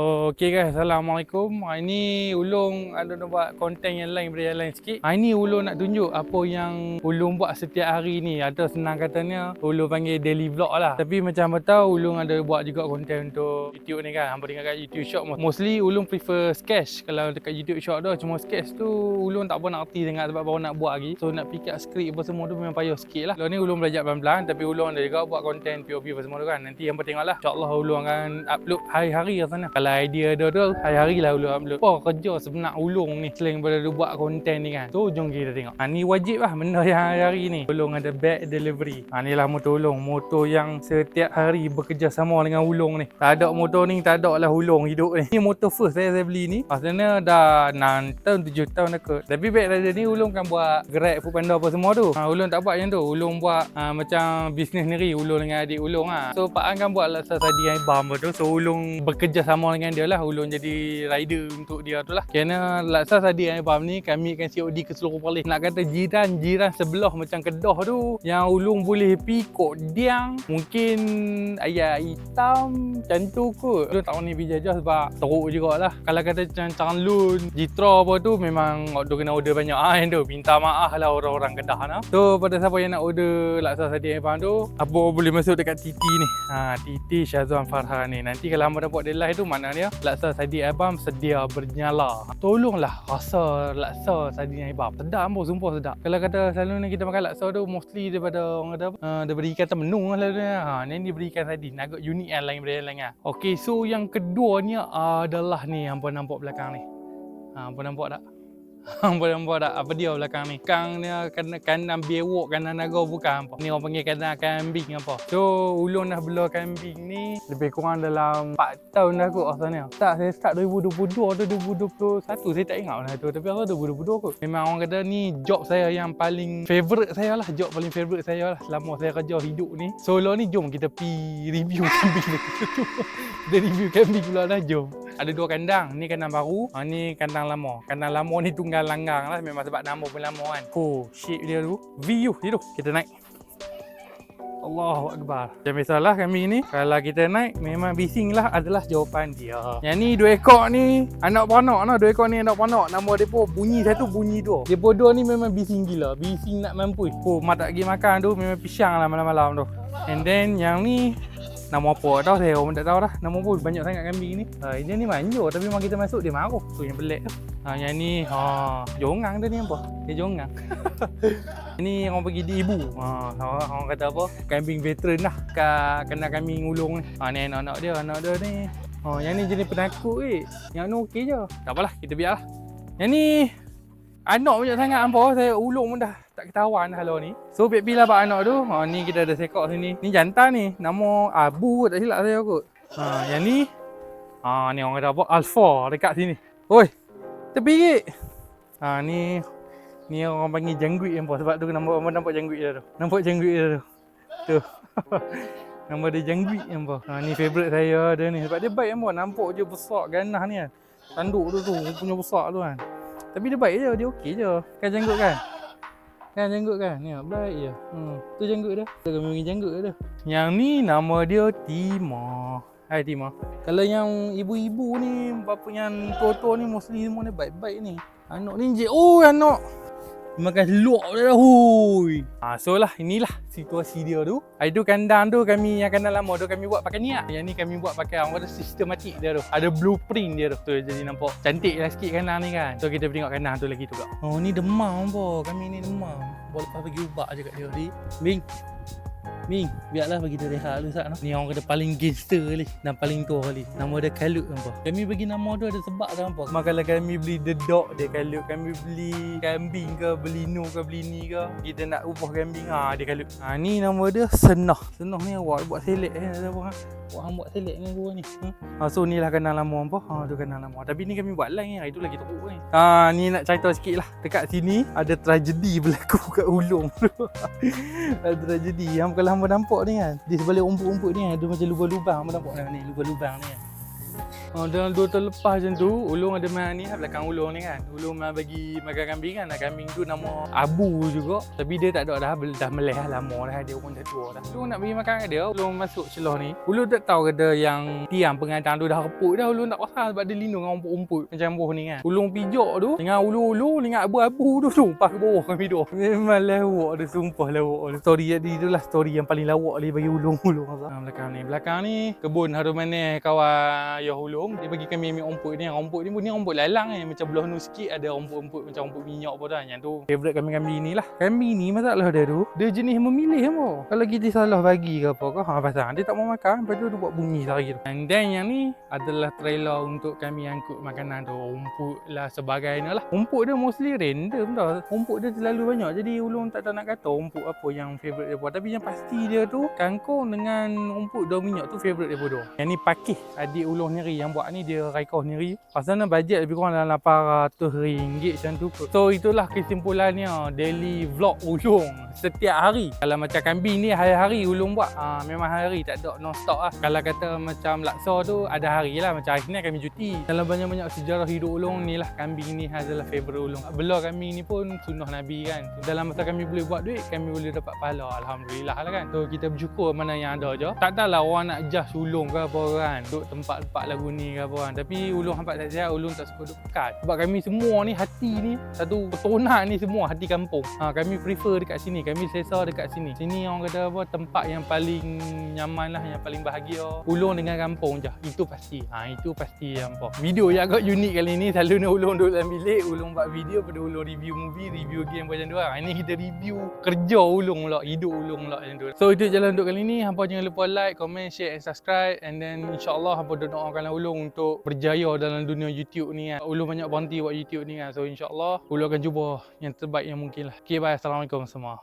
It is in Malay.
Okay guys, Assalamualaikum. Ini Ulung ada nak buat konten yang lain daripada yang lain sikit. Ini Ulung nak tunjuk apa yang Ulung buat setiap hari ni. Atau senang katanya Ulung panggil daily vlog lah. Tapi macam apa tahu Ulung ada buat juga konten untuk YouTube ni kan. Hampa tengok kat YouTube Short mostly Ulung prefer sketch. Kalau dekat YouTube Short tu cuma sketch tu Ulung tak apa nak erti sangat sebab baru nak buat lagi. So nak pick up skrip apa semua tu memang payah sikit lah. Kalau ni Ulung belajar pelan-pelan tapi Ulung ada juga buat konten POV apa semua tu kan. Nanti hampa tengok lah. InsyaAllah Ulung akan upload hari-hari kat sana. Kalau idea ada tu hari-hari lah Ulung upload. Apa kerja sebenar Ulung ni selain daripada dia buat konten ni kan. So jom kita tengok. Ni wajib lah benda yang hari-hari ni. Ulung ada bag delivery. Ni lah motor Ulung. Motor yang setiap hari bekerja sama dengan Ulung ni. Tak ada motor ni tak ada lah Ulung hidup ni. Ni motor first saya beli ni. Maksudnya dah 6 tahun 7 tahun dah kot. Tapi bag rider ni Ulung kan buat Grab, Foodpanda apa semua tu. Ulung tak buat yang tu. Ulung buat macam bisnes sendiri Ulung dengan adik Ulung lah. So Pak An kan buat laksa tadi yang ibam tu. So Ulung bekerja sama dengan dia lah. Ulung jadi rider untuk dia tu lah. Kerana laksa tadi yang ibam ni kami akan COD ke seluruh Perlis. Nak kata jiran sebelah macam Kedah tu yang Ulung boleh pergi Kok Diang, mungkin ayam hitam macam tu kot. Ulung tak ni pergi jajah sebab teruk jugalah. Kalau kata macam Changlun, Jitra apa tu memang kena order banyak yang tu. Minta maaf lah orang-orang Kedah lah. So pada siapa yang nak order laksa tadi yang ibam tu, apa boleh masuk dekat TT ni. TT Syazwan Farhan ni. Nanti kalau hamba dapat deadline tu maknanya laksa sadi abam sedia bernyala. Tolonglah rasa laksa sadi abam. Sedap pun, sumpah sedap. Kalau kata selalu ni kita makan laksa tu mostly daripada orang kata daripada ikan temenung lah selalunya. Ni diberi ikan sadi. Agak unik kan lain daripada yang lain lah. Okey, so yang keduanya adalah ni hampa nampak belakang ni. Hampa nampak tak? Hampa nampak tak apa dia belakang ni? Kang dia kanan bewok, kanan naga bukan apa. Ni orang panggil kanan kambing apa. So Ulung dah bela kambing ni lebih kurang dalam 4 tahun dah kot asalnya. Tak, saya start 2022 atau 2021 saya tak ingat lah tu. Tapi asal 2022 kot. Memang orang kata ni job saya yang paling favourite saya lah. Job paling favourite saya lah selama saya kerja hidup ni. So lo ni jom kita pi review kambing ni. Kita review kambing pula dah, jom. Ada 2 kandang. Ni kandang baru, ni kandang lama. Kandang lama ni tunggal langgang lah memang sebab nama pun lama kan. Shape dia tu view dia tu. Kita naik. Allahu Akbar. Macam biasalah kami ni kalau kita naik memang bising lah adalah jawapan dia. Yang ni 2 ekor ni anak beranak lah. 2 ekor ni anak beranak. Nama dia pun bunyi satu bunyi dua. Dia bodoh ni memang bising gila. Bising nak mampus. Mak tak pergi makan tu memang pisang lah malam-malam tu. And then yang ni nama apa tahu saya pun tak tahu dah. Nama pun banyak sangat kambing ni. Dia ni manjur tapi memang kita masuk dia marah. Tu yang pelik tu. Yang ni jongang tu ni apa? Dia jongang. Ini orang pergi di ibu. Orang kata apa? Kambing veteran lah. Kena kambing ulung ni. Ni anak-anak dia ni. Yang ni jenis penakut Yang ni okey je. Tak apalah, kita biarlah. Yang ni anak banyak sangat apa. Saya ulung pun dah tak ketahuan kalau ni. So pek lah pak anak tu. Ni kita ada sekok sini. Ni jantan ni. Nama Abu tak silap saya kot. Yang ni ni orang kata apa? Alpha dekat sini. Oi. Tepi gik. Ni orang panggil jangguit apa sebab tu nampak jangguit dia tu. Nampak jangguit dia tu. Tu. Nama dia jangguit apa. Ni favourite saya dia ni sebab dia baik apa. Nampak je besar ganah ni kan. Tanduk tu punya besar tu kan. Tapi dia baik je, dia okey je. Kan janggut kan? Kan janggut kan? Ni baik je. Tu janggut dia. Kita kami panggil janggut dia. Yang ni nama dia Timah. Hai Timah. Kalau yang ibu-ibu ni, bapa yang tua-tua ni mostly semua ni baik-baik ni. Anak ni je. Anak. Makan luak dia dah. So lah inilah situasi dia tu. Itu kandang tu kami yang kandang lama tu kami buat pakai niat. Yang ni kami buat pakai orang kata sistematik dia tu. Ada blueprint dia tu. Tu jadi nampak cantik lah sikit kandang ni kan. So kita tengok kandang tu lagi tu kak. Ni demam po. Kami ni demam. Boleh lepas bagi ubat je kat dia ni. Ming, biarlah bagi dia rehat dulu sat. Ni orang kata paling gangster kali dan paling tua kali. Nama dia Kalut nampak. Kami bagi nama tu ada sebab ke apa? Kalau kami beli dedok dia Kalut, kami beli kambing ke, beli nu ke, beli ni ke, kita nak ubah kambing dia Kalut. Ni nama dia Senah. Senah ni awak buat selek apa? Awak buat selek dengan gua ni. So ni lah kandang lama apa? Tu kandang lama. Tapi ni kami buat lain itu lagi teruk ni. Ni nak cerita sikit lah. Dekat sini ada tragedi berlaku kat Ulung. Ada tragedi. Kalau hamba nampak ni kan, di sebalik umpuk-umpuk ni ada macam lubang-lubang. Hamba nampak ni lubang-lubang ni kan. Dalam 2 tahun lepas macam tu, Ulung ada main ni lah belakang Ulung ni kan. Ulung main bagi makan kambing kan. Kambing tu nama Abu juga. Tapi dia tak ada dah meleh lah lama dah. Dia pun dah tua dah. Ulung nak bagi makan kat dia, Ulung masuk celah ni. Ulung tak tahu kata yang tiang pengadang tu dah reput dah. Ulung tak pasal sebab dia lindung dengan rumput-rumput macam buah ni kan. Ulung pijak tu dengan ulu-ulu dengan abu-abu tu tumpah ke bawah kami tu. Memang lawak dia, sumpah lawak dia. Story tadi tu lah story yang paling lawak dia bagi Ulung belakang ni kebun harum manis kawan Ayah Ulung. Dia bagi kami ambil rumput ni. Rumput ni pun ni rumput lalang macam belah nu sikit ada rumput-rumput macam rumput minyak pun dah. Yang tu favourite kami ni lah. Kami ni masalah dia tu, dia jenis memilih apa. Kalau kita salah bagi ke apa ke, pasang dia tak mau makan, lepas tu dia buat bunyi lagi tu. And then yang ni adalah trailer untuk kami angkut makanan tu. Rumput lah sebagainya lah. Rumput dia mostly random tau. Rumput dia terlalu banyak. Jadi Ulung tak tahu nak kata rumput apa yang favourite dia buat. Tapi yang pasti dia tu kangkung dengan rumput daun minyak tu favourite dia bodoh. Yang ni pakih adik Ulung sendiri yang buat ni, dia raikoh sendiri. Pasalnya bajet lebih kurang dalam RM800 macam tu. So itulah kesimpulannya daily vlog Ulung setiap hari. Kalau macam kambing ni hari-hari Ulung buat. Memang hari-hari tak ada non stop lah. Kalau kata macam laksa tu ada hari lah. Macam hari ni kami cuti. Dalam banyak-banyak sejarah hidup Ulung ni lah kambing ni adalah favourite Ulung. Belah kambing ni pun sunnah Nabi kan. Dalam masa kami boleh buat duit, kami boleh dapat pahala. Alhamdulillah lah kan. So kita bersyukur mana yang ada je. Tak tahulah orang nak judge Ulung ke apa kan. Duduk tempat-tempat lagu ni ke apa kan. Tapi Ulung hampat tak sihat, Ulung tak suka duduk pekat. Sebab kami semua ni hati ni, satu petonat ni semua hati kampung. Kami prefer dekat sini. Kami selesa dekat sini. Sini orang kata apa, tempat yang paling nyaman lah, yang paling bahagia. Ulung dengan kampung je. Itu pasti. Itu pasti yang apa. Video yang agak unik kali ni, selalunya Ulung duduk dalam bilik, Ulung buat video pada Ulung review movie, review game macam tu lah. Ini kita review kerja Ulung pula, hidup Ulung pula macam tu. So itu jalan untuk kali ni. Hampa jangan lupa like, comment, share and subscribe. And then insyaAllah hampa doakanlah Ulung untuk berjaya dalam dunia YouTube ni kan. Ulung banyak berhenti buat YouTube ni kan. So insyaAllah Ulung akan cuba yang terbaik yang mungkin lah. Okay, bye. Assalamualaikum semua.